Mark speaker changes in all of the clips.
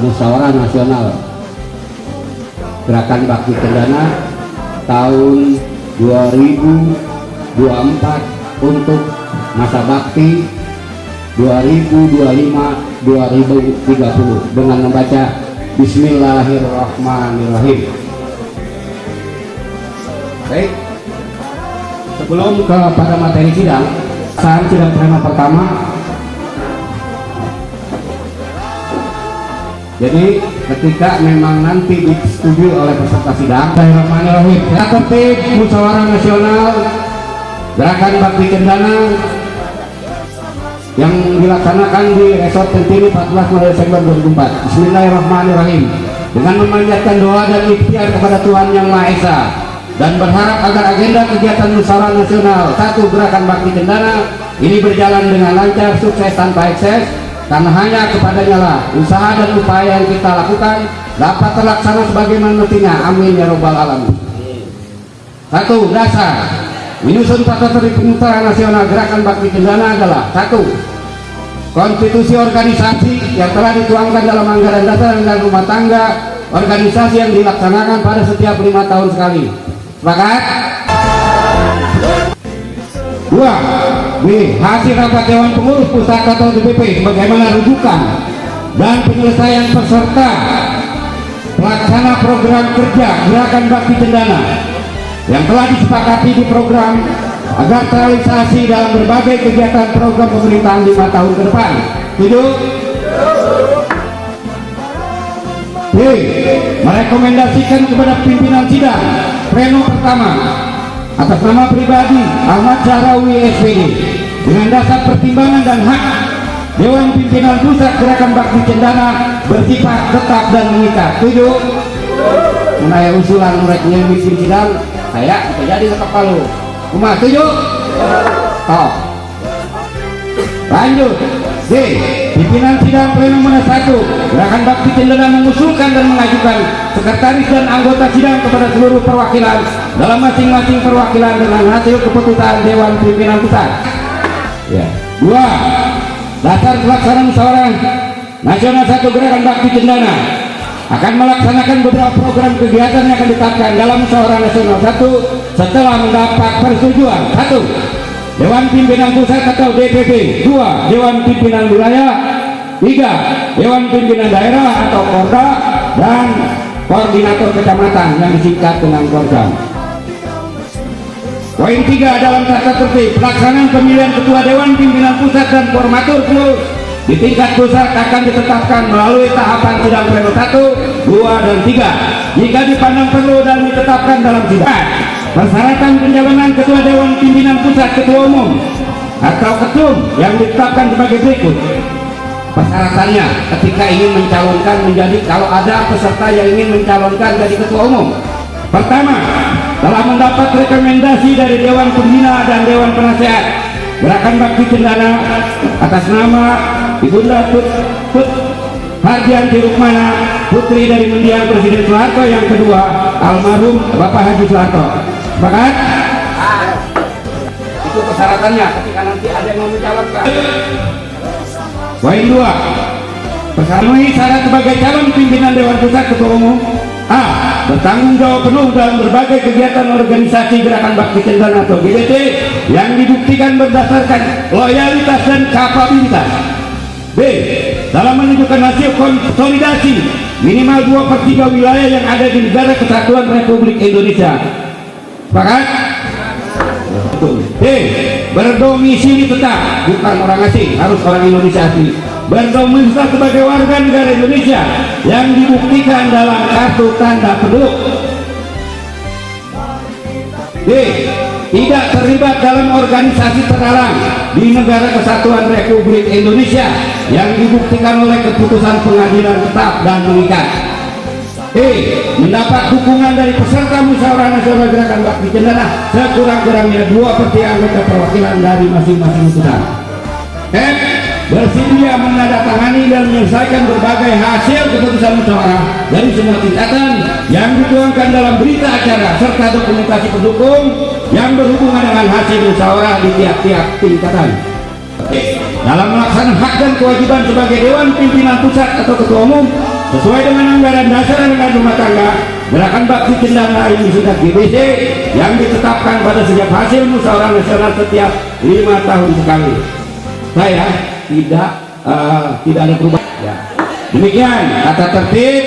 Speaker 1: Musyawarah Nasional Gerakan Bakti Cendana tahun 2024 untuk masa bakti 2025-2030 dengan membaca Bismillahirrahmanirrahim. Baik, sebelum kepada materi sidang, saat sidang tema pertama. Jadi ketika memang nanti disetujui oleh peserta sidang, Bismillahirrahmanirrahim. Tertib Musyawarah Nasional Gerakan Bakti Cendana yang dilaksanakan di Resort Centini 14 Desember 2004. Bismillahirrahmanirrahim. Dengan memanjatkan doa dan ikhtiar kepada Tuhan Yang Maha Esa dan berharap agar agenda kegiatan Musyawarah Nasional 1 Gerakan Bakti Cendana ini berjalan dengan lancar, sukses tanpa ekses, karena hanya kepadanya lah usaha dan upaya yang kita lakukan dapat terlaksana sebagaimana mestinya. Amin ya robbal alamin. 1. Dasar menyusun tata tertib Musyawarah Nasional Gerakan Bakti Cendana adalah 1. Konstitusi organisasi yang telah dituangkan dalam anggaran dasar dan rumah tangga organisasi yang dilaksanakan pada setiap 5 tahun sekali. Sepakat? 2. B. Hasil rapat Dewan Pengurus Pusat atau DPP sebagaimana rujukan dan penyelesaian peserta pelaksana program kerja Gerakan Bakti Cendana yang telah disepakati di program agar terrealisasi dalam berbagai kegiatan program pemerintahan 5 tahun ke depan. Setuju? B. Merekomendasikan kepada pimpinan sidang pleno pertama atas nama pribadi Ahmad Syahrawi SPD dengan dasar pertimbangan dan hak Dewan Pimpinan Pusat Gerakan Bakti Cendana bersifat tetap dan mengikat. Setuju? Menaya usulan muridnya bikin sidang saya bisa jadi ketok palu. Kuma setuju? Toh. Lanjut. D. Pimpinan sidang pleno nomor 1 Gerakan Bakti Cendana mengusulkan dan mengajukan sekretaris dan anggota sidang kepada seluruh perwakilan dalam masing-masing perwakilan dengan hasil keputusan Dewan Pimpinan Pusat. Ya. 2. Dasar pelaksanaan Musyawarah Nasional 1 Gerakan Bakti Cendana akan melaksanakan beberapa program kegiatan yang akan ditetapkan dalam Musyawarah Nasional 1 setelah mendapat persetujuan. 1. Dewan Pimpinan Pusat atau DPP. 2. Dewan Pimpinan Wilayah. 3. Dewan Pimpinan Daerah atau Porda, dan Koordinator Kecamatan yang disingkat dengan Korda. Poin 3 dalam tata tertib pelaksanaan pemilihan Ketua Dewan Pimpinan Pusat dan Formatur Plus di tingkat pusat akan ditetapkan melalui tahapan sidang pleno 1, 2, dan 3 jika dipandang perlu dan ditetapkan dalam sidang. Persyaratan pencalonan Ketua Dewan Pimpinan Pusat, Ketua Umum atau Ketum yang ditetapkan sebagai berikut. Persyaratannya ketika ingin mencalonkan menjadi, kalau ada peserta yang ingin mencalonkan jadi Ketua Umum, pertama, telah mendapat rekomendasi dari Dewan Pembina dan Dewan Penasehat Gerakan Bakti Cendana atas nama Ibunda Put Hardianti Rukmana, putri dari mendiang Presiden Soeharto yang kedua, almarhum Bapak Haji Soeharto. Sepakat? Itu persyaratannya ketika nanti ada yang mau mencalonkan. Poin 2. Memenuhi syarat sebagai calon pimpinan Dewan Pusat Ketua Umum. A. Bertanggung jawab penuh dalam berbagai kegiatan organisasi Gerakan Bakti Cendana atau GBC yang dibuktikan berdasarkan loyalitas dan kapabilitas. B. Dalam menunjukkan hasil konsolidasi minimal 2/3 wilayah yang ada di Negara Kesatuan Republik Indonesia. Sepakat? D. Berdomisili tetap, bukan orang asing, harus orang Indonesia asli. Berdomisili sebagai warga negara Indonesia yang dibuktikan dalam kartu tanda penduduk. D. Tidak terlibat dalam organisasi terlarang di Negara Kesatuan Republik Indonesia yang dibuktikan oleh keputusan pengadilan tetap dan mengikat. E. Mendapat dukungan dari peserta Musyawarah Nasional Gerakan Bakti Cendana sekurang-kurangnya 2/3 anggota perwakilan dari masing-masing utusan. F. Bersedia menandatangani dan menyelesaikan berbagai hasil keputusan musyawarah dari semua tingkatan yang dituangkan dalam berita acara serta dokumentasi pendukung yang berhubungan dengan hasil musyawarah di tiap-tiap tingkatan. Dalam melaksanakan hak dan kewajiban sebagai Dewan Pimpinan Pusat atau Ketua Umum, Sesuai dengan anggaran dasar anggaran rumah tangga, gerakan bakti cendana yang disingkat GBC yang ditetapkan pada sejak hasil musyawarah nasional setiap 5 tahun sekali. Saya tidak ada perubahan. Ya. Demikian tata tertib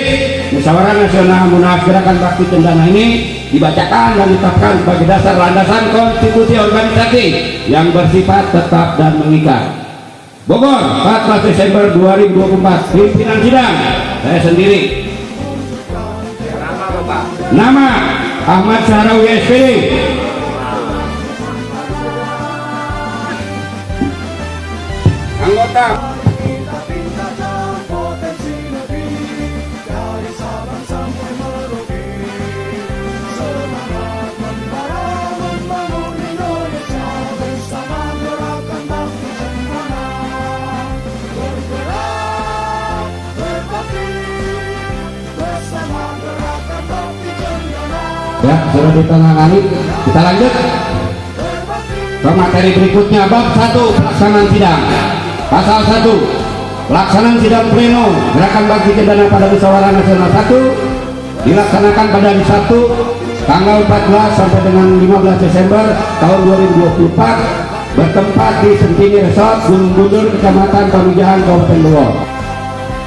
Speaker 1: musyawarah nasional Munas gerakan bakti cendana ini dibacakan dan ditetapkan sebagai dasar landasan konstitusi organisasi yang bersifat tetap dan mengikat. Bogor, 14 Desember 2024. Pimpinan sidang saya sendiri. Nama Ahmad Syahrawi SPD. Anggota ya, sudah ditangani. Kita lanjut ke materi berikutnya. Bab 1, pelaksanaan sidang. Pasal 1, pelaksanaan sidang pleno gerakan bakti cendana pada musyawarah nasional 1 dilaksanakan pada hari Sabtu tanggal 14 sampai dengan 15 Desember tahun 2024 bertempat di Sentini Resort Gunung Budur, Kecamatan Pamijahan, Kabupaten Bogor.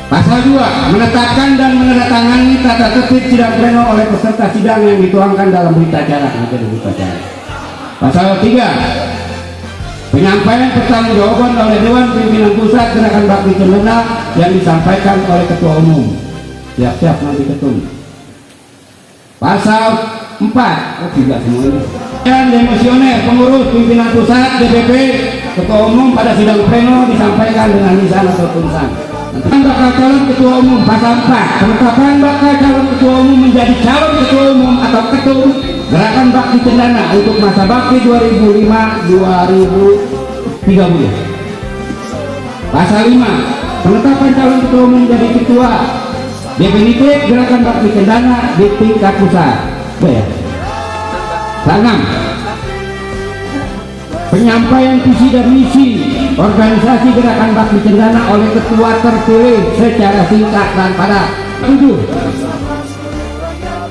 Speaker 1: Pasal 2, menetapkan dan menandatangani tata tertib sidang pleno oleh peserta sidang yang dituangkan dalam berita acara. Pasal 3, penyampaian pertanggungjawaban oleh Dewan Pimpinan Pusat Gerakan Bakti Cendana yang disampaikan oleh Ketua Umum. Siap-siap nanti ketum. Pasal 4, tidak semua ini. Dan demisioner pengurus pimpinan pusat DPP Ketua Umum pada sidang pleno disampaikan dengan lisan atau tulisan. Bakal calon ketua umum. Pasal 4, penetapan bakal calon ketua umum menjadi calon ketua umum atau ketum gerakan bakti cendana untuk masa bakti 2005-2030. Pasal 5, penetapan calon ketua umum menjadi ketua definitif gerakan bakti cendana di tingkat pusat. Pasal 6, penyampaian visi dan misi organisasi gerakan bakti cendana oleh ketua terpilih secara singkat dan padat. 7,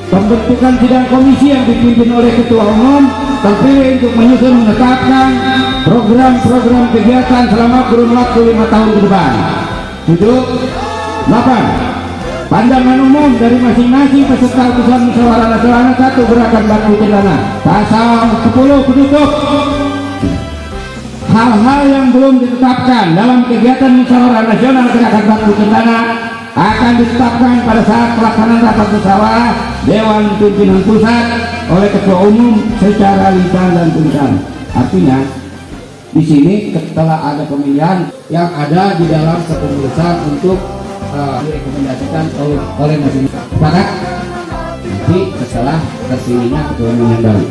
Speaker 1: pembentukan sidang komisi yang dipimpin oleh ketua umum terpilih untuk menyusun menetapkan program-program kegiatan selama kurun waktu 5 tahun ke depan. 7, 8, pandangan umum dari masing-masing peserta utusan musyawarah nasional 1 gerakan bakti cendana. Pasal 10, penutup. Hal-hal yang belum ditetapkan dalam kegiatan musyawarah nasional gerakan bakti cendana akan ditetapkan pada saat pelaksanaan rapat musyawarah Dewan Pimpinan Pusat oleh Ketua Umum secara lisan dan tulisan. Artinya di sini setelah ada pemilihan yang ada di dalam kepengurusan untuk direkomendasikan oleh masing-masing. Sepakat? Nanti setelah terpilihnya ketua umum yang baru.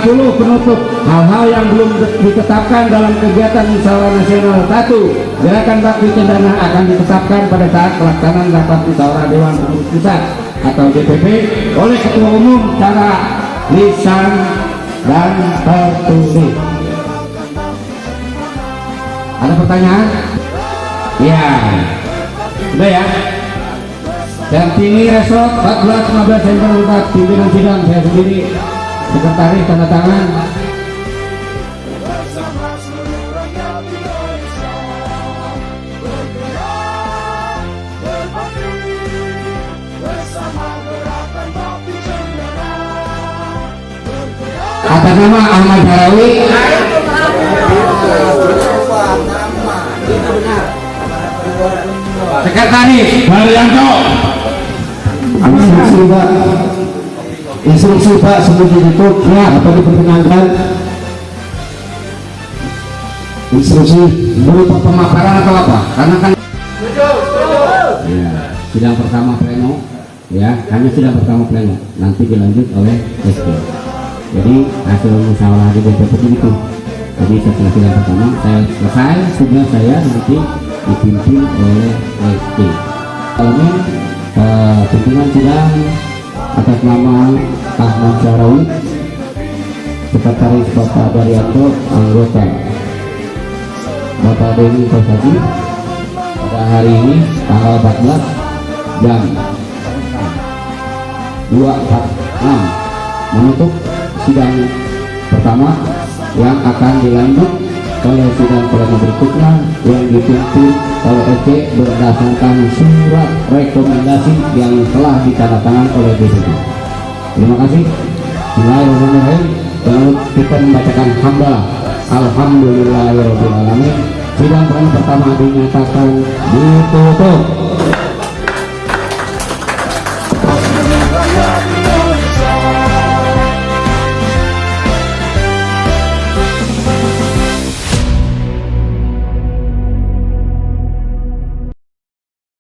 Speaker 1: 10, penutup. Hal-hal yang belum ditetapkan dalam kegiatan musyawarah nasional 1 gerakan bakti cendana akan ditetapkan pada saat pelaksanaan rapat musyawarah Dewan Pengurus Pusat atau DPP oleh ketua umum secara lisan dan tertulis. Ada pertanyaan? Ya, sudah ya. Sentini Resort 14-15 Desember, pimpinan sidang saya sendiri, sekretaris tanda tangan. Atas nama Ahmad Syahrawi. Sekretaris Haryanto.
Speaker 2: Instruksi Pak, instruksi Pak sebelum ditutup ya, atau diperkenalkan instruksi
Speaker 1: berupa pemaparan atau apa? Karena kan ya, sidang pertama pleno ya, hanya sidang pertama pleno, nanti dilanjut oleh SK. Jadi hasil musyawarah di DPP itu. Jadi setelah sidang pertama saya selesai, tugas saya nanti dipimpin oleh SK. Kami pimpinan sidang atas nama Ahmad Syahrawi, Sekretaris Bapak Daryanto, anggota Bapak Deni Kosadi. Pada hari ini tanggal 14
Speaker 2: jam 2.46 menutup sidang pertama yang akan dilanjut oleh sidang perdana berikutnya yang dipimpin oleh FC berdasarkan surat rekomendasi yang telah ditandatangan oleh DPD. Terima kasih. Bismillahirrahmanirrahim. Lalu kita membacakan hamdalah. Alhamdulillahirobbilalamin. Sidang perdana pertama dinyatakan ditutup.